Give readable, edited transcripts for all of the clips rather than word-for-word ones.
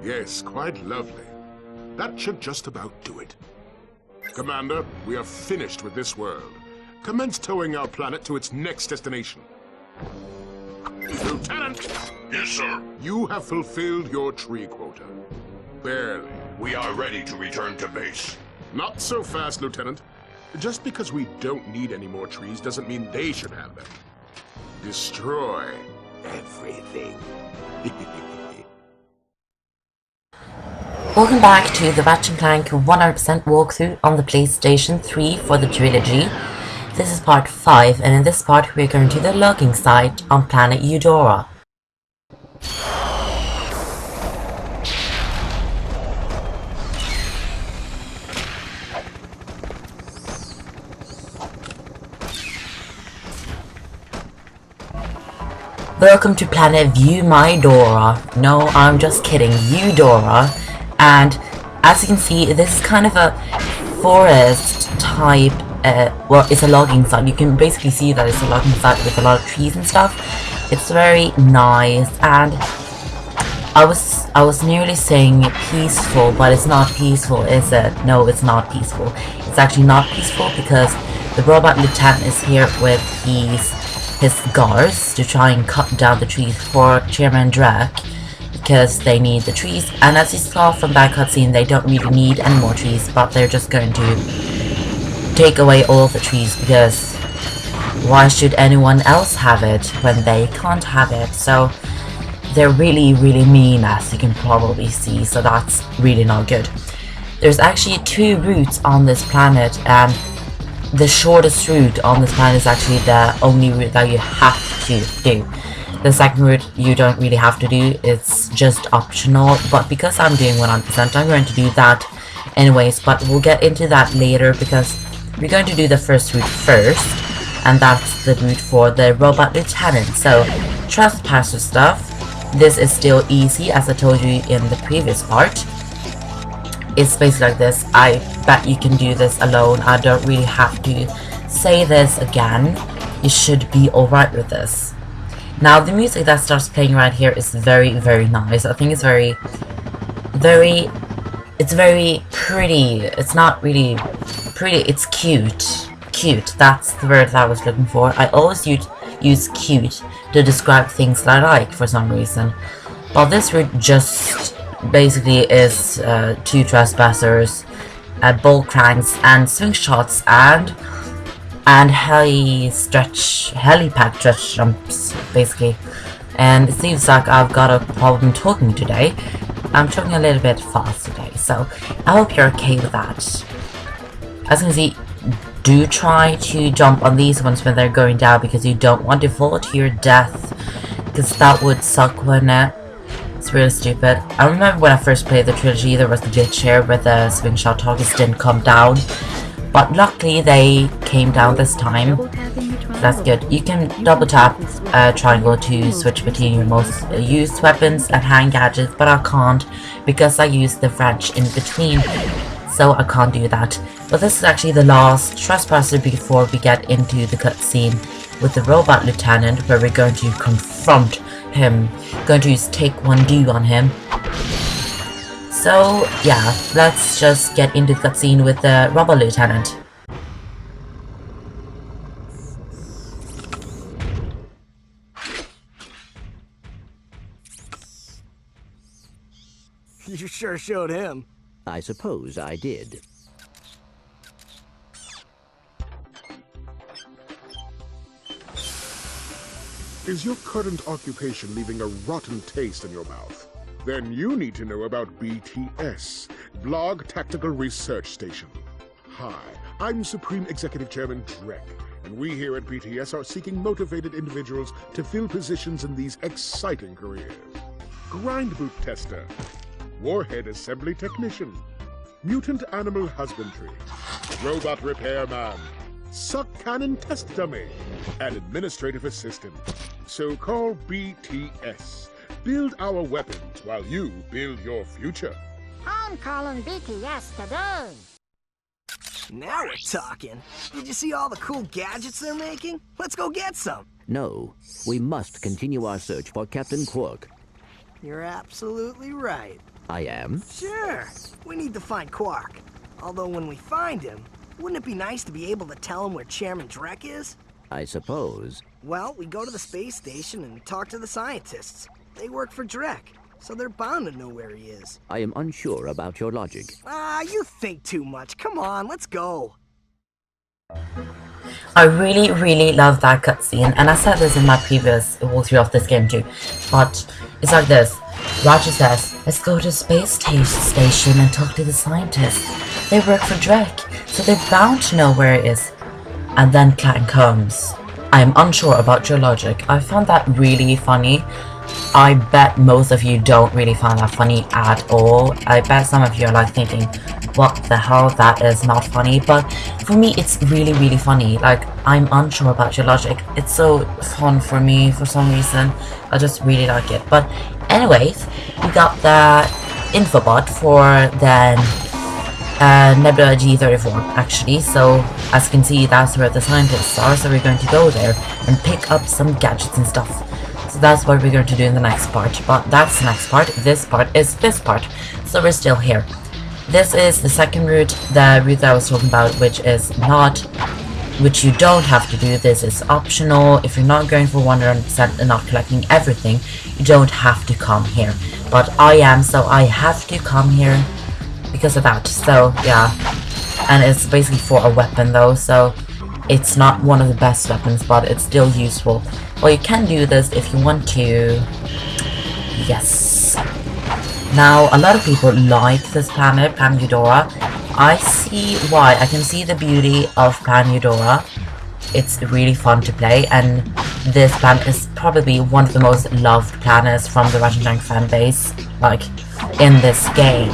Yes, quite lovely. That should just about do it. Commander, we are finished with this world. Commence towing our planet to its next destination. Lieutenant! Yes, sir. You have fulfilled your tree quota. Barely. We are ready to return to base. Not so fast, Lieutenant. Just because we don't need any more trees doesn't mean they should have them. Destroy everything. Welcome back to the Ratchet and Clank 100% walkthrough on the PlayStation 3 for the trilogy. This is part 5, and in this part we're going to the logging site on Planet Eudora. Welcome to Planet Eudora. No, I'm just kidding, Eudora. And as you can see, this is kind of a forest type, well, it's a logging site. You can basically see that it's a logging site with a lot of trees and stuff. It's very nice, and I was nearly saying peaceful, but it's not peaceful, is it? No, it's not peaceful. It's actually not peaceful because the robot lieutenant is here with his guards to try and cut down the trees for Chairman Drake, because they need the trees. And as you saw from that cutscene, they don't really need any more trees, but they're just going to take away all the trees, because why should anyone else have it when they can't have it? So they're really mean, as you can probably see, so that's really not good. There's actually 2 routes on this planet, and the shortest route on this planet is actually the only route that you have to do. The second route you don't really have to do, it's just optional, but because I'm doing 100%, I'm going to do that anyways, but we'll get into that later because we're going to do the first route first, and that's the route for the robot lieutenant. So, trespasser stuff, this is still easy, as I told you in the previous part. It's basically like this. I bet you can do this alone. I don't really have to say this again. You should be alright with this. Now, the music that starts playing right here is very nice. I think it's very pretty. It's not really pretty, it's cute. Cute, that's the word that I was looking for. I always use cute to describe things that I like for some reason. But this route just basically is 2 trespassers, bull cranks, and swing shots, and helipad stretch jumps, basically. And it seems like I've got a problem talking today. I'm talking a little bit fast today, so I hope you're okay with that. As you can see, do try to jump on these ones when they're going down, because you don't want to fall to your death, because that would suck, wouldn't it? It's really stupid. I remember when I first played the trilogy, there was the glitch here where the swing shot targets didn't come down. But luckily they came down this time. That's good. You can double tap triangle to switch between your most used weapons and hand gadgets, but I can't because I use the wrench in between, so I can't do that. But this is actually the last trespasser before we get into the cutscene with the robot lieutenant, where we're going to confront him. Going to use take 1 on him. So yeah, let's just get into the cutscene with the robot lieutenant. You sure showed him. I suppose I did. Is your current occupation leaving a rotten taste in your mouth? Then you need to know about BTS, Blarg Tactical Research Station. Hi, I'm Supreme Executive Chairman Drake, and we here at BTS are seeking motivated individuals to fill positions in these exciting careers. Grind boot tester, warhead assembly technician, mutant animal husbandry, robot repairman, suck cannon test dummy, and administrative assistant. So call BTS. Build our weapons while you build your future. I'm calling BTS today. Now we're talking. Did you see all the cool gadgets they're making? Let's go get some. No, we must continue our search for Captain Quark. You're absolutely right. I am? Sure, we need to find Quark. Although when we find him, wouldn't it be nice to be able to tell him where Chairman Drek is? I suppose. Well, we go to the space station and talk to the scientists. They work for Drek, so they're bound to know where he is. I am unsure about your logic. Ah, you think too much. Come on, let's go. I really love that cutscene, and I said this in my previous walkthrough of this game too, but it's like this. Ratchet says, let's go to the space station and talk to the scientists. They work for Drek, so they're bound to know where it is. And then Clank comes. I am unsure about your logic. I found that really funny. I bet most of you don't really find that funny at all. I bet some of you are like thinking, what the hell, that is not funny. But for me, it's really funny. Like, I'm unsure about your logic. It's so fun for me for some reason. I just really like it. But anyways, we got the Infobot for the Nebula G34 actually. So as you can see, that's where the scientists are. So we're going to go there and pick up some gadgets and stuff. So that's what we're going to do in the next part. But that's the next part. This part is this part. So we're still here. This is the second route, the route that I was talking about, which you don't have to do. This is optional. If you're not going for 100% and not collecting everything, you don't have to come here. But I am, so I have to come here because of that. So yeah, and it's basically for a weapon though, so it's not one of the best weapons, but it's still useful. Well, you can do this if you want to. Yes. Now, a lot of people like this planet, Planet Eudora. I see why. I can see the beauty of Planet Eudora. It's really fun to play, and this planet is probably one of the most loved planets from the Ratchet and Clank fan base, like in this game,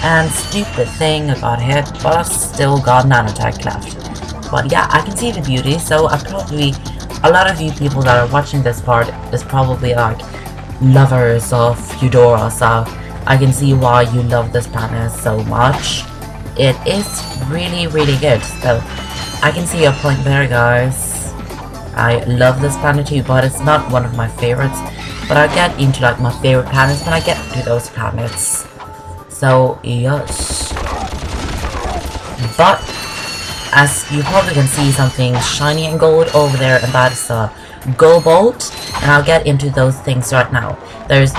And stupid thing, I got hit, but I still got nanotech left. But yeah, I can see the beauty. So a lot of you people that are watching this part is probably like lovers of Eudora, so I can see why you love this planet so much. It is really good, so I can see your point there, guys. I love this planet too, but it's not one of my favorites. But I get into like my favorite planets when I get to those planets. So yes. But as you probably can see something shiny and gold over there, and that's a Go Bolt, and I'll get into those things right now. There's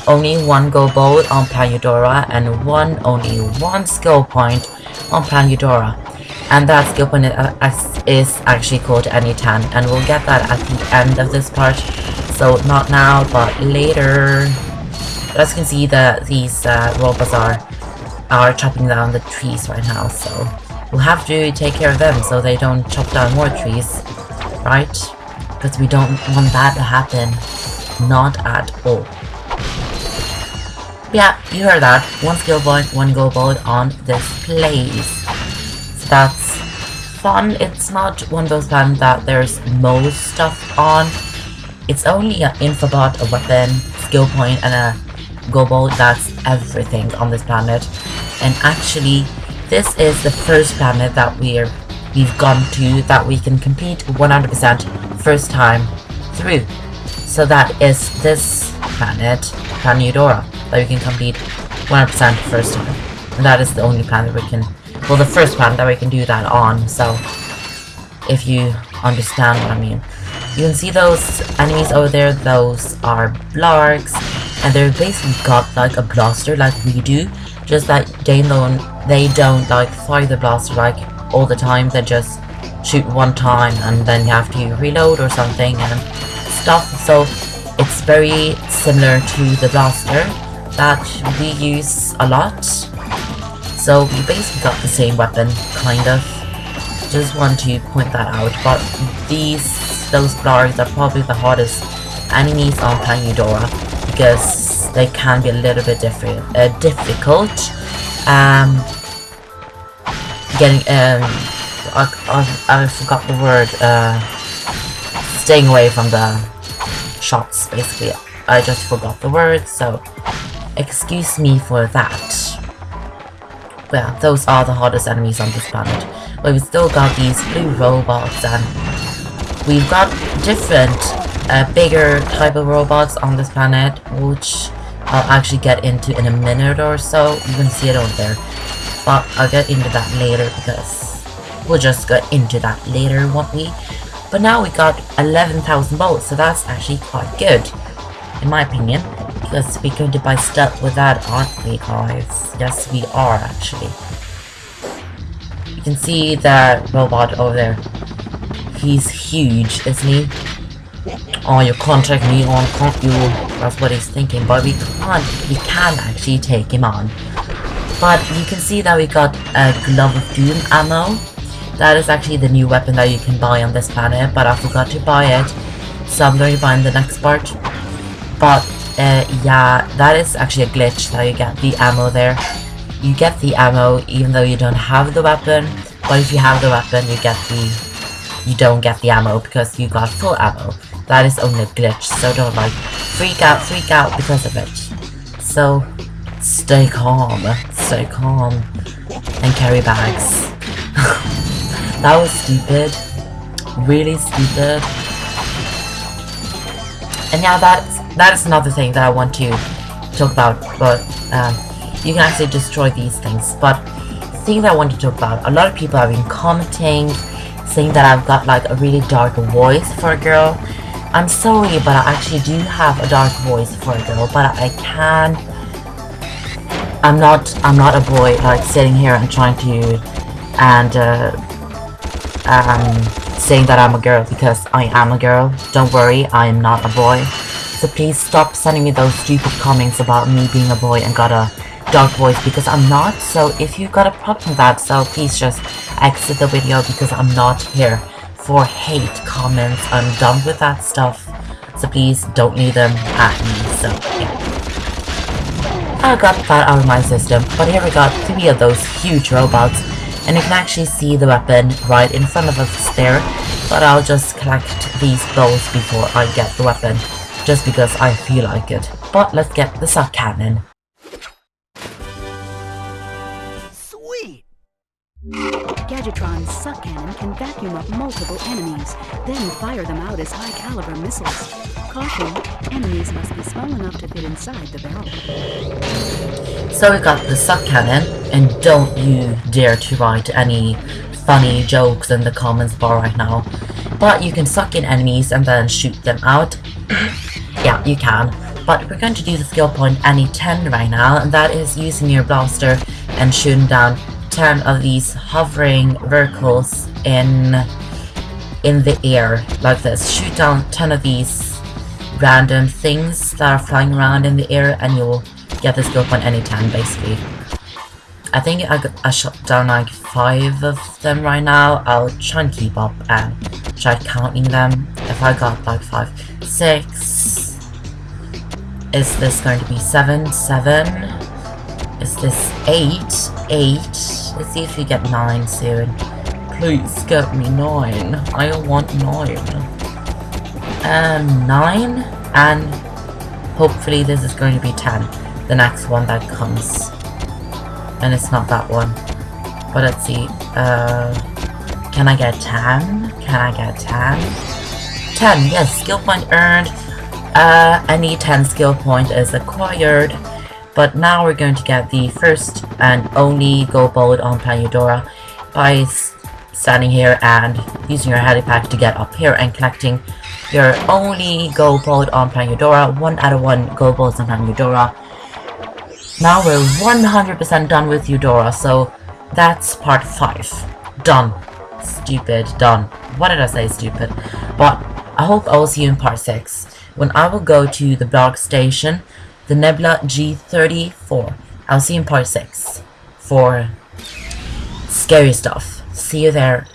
only one Go Bolt on Planet Eudora, and only one skill point on Planet Eudora. And that skill point is actually called Any10, and we'll get that at the end of this part. So not now, but later. As you can see, these robots are chopping down the trees right now, so we'll have to take care of them so they don't chop down more trees, right? Because we don't want that to happen. Not at all. Yeah, you heard that. One skill point, one Go Bolt on this place. So that's fun. It's not one of those planets that there's most stuff on. It's only an Infobot, a weapon, skill point, and a Go Bolt. That's everything on this planet. And actually, this is the first planet that we've gone to that we can complete 100% first time through. So that is this planet, Planet Eudora, that we can complete 100% first time. And that is the only planet we can, well, the first planet that we can do that on. So if you understand what I mean. You can see those enemies over there, those are Blargs, and they're basically got like a blaster like we do, just that they don't like fire the blaster like all the time. They just shoot one time and then you have to reload or something and stuff. So it's very similar to the blaster that we use a lot. So we basically got the same weapon, kind of. Just want to point that out. But those Blargs are probably the hardest enemies on Planet Eudora because they can be a little bit difficult. I forgot the word. Staying away from the shots, basically. I just forgot the word, so excuse me for that. Well, those are the hardest enemies on this planet. But we've still got these blue robots, and we've got different bigger type of robots on this planet, which I'll actually get into in a minute or so. You can see it over there. But I'll get into that later because we'll just get into that later, won't we? But now we got 11,000 bolts, so that's actually quite good, in my opinion. Because we're going to buy stuff with that, aren't we, guys? Yes, we are, actually. You can see the robot over there. He's huge, isn't he? Oh, you can't take me on, can't you? That's what he's thinking, but we can actually take him on. But you can see that we got a Glove of Doom ammo. That is actually the new weapon that you can buy on this planet, but I forgot to buy it, so I'm going to buy in the next part. But yeah, that is actually a glitch that you get the ammo there. You get the ammo even though you don't have the weapon, but if you have the weapon, you don't get the ammo because you got full ammo. That is only a glitch, so don't like freak out because of it. So stay calm, and carry bags. That was stupid, really stupid. And yeah, that is another thing that I want to talk about, but you can actually destroy these things. But the thing that I want to talk about, a lot of people have been commenting, saying that I've got like a really dark voice for a girl. I'm sorry, but I actually do have a dark voice for a girl, but I can. I'm not a boy like sitting here and trying to saying that I'm a girl because I am a girl. Don't worry, I am not a boy. So please stop sending me those stupid comments about me being a boy and got a dark voice, because I'm not. So if you've got a problem with that, so please just exit the video because I'm not here for hate comments. I'm done with that stuff. So please don't leave them at me. So yeah. I got that out of my system, but here we got 3 of those huge robots. And you can actually see the weapon right in front of us there, but I'll just collect these bows before I get the weapon, just because I feel like it. But let's get the suck cannon. Sweet! Gadgetron's suck cannon can vacuum up multiple enemies, then fire them out as high-caliber missiles. Caution, enemies must be small enough to fit inside the barrel. So we got the suck cannon, and don't you dare to write any funny jokes in the comments bar right now. But you can suck in enemies and then shoot them out. Yeah, you can. But we're going to do the skill point any 10 right now, and that is using your blaster and shooting down 10 of these hovering vehicles in the air, like this. Shoot down 10 of these random things that are flying around in the air, and you'll get the skill point any 10, basically. I think I shot down like 5 of them right now. I'll try and keep up and try counting them. If I got like 5, 6. Is this going to be 7? 7. Is this 8? 8. Let's see if you get 9 soon. Please get me 9. I want 9. 9. And hopefully this is going to be 10. The next one that comes. And it's not that one. But let's see. Can I get 10? Can I get 10? 10, yes, skill point earned. Any 10 skill point is acquired. But now we're going to get the first and only gold bolt on Planet Eudora by standing here and using your helipack to get up here and collecting your only gold bolt on Planet Eudora. 1 out of 1 gold bolts on Planet Eudora. Now we're 100% done with Eudora, so that's part 5. Done. Stupid. Done. What did I say, stupid? But I hope I will see you in part 6, when I will go to the Blarg station, the Nebula G34. I'll see you in part 6 for scary stuff. See you there.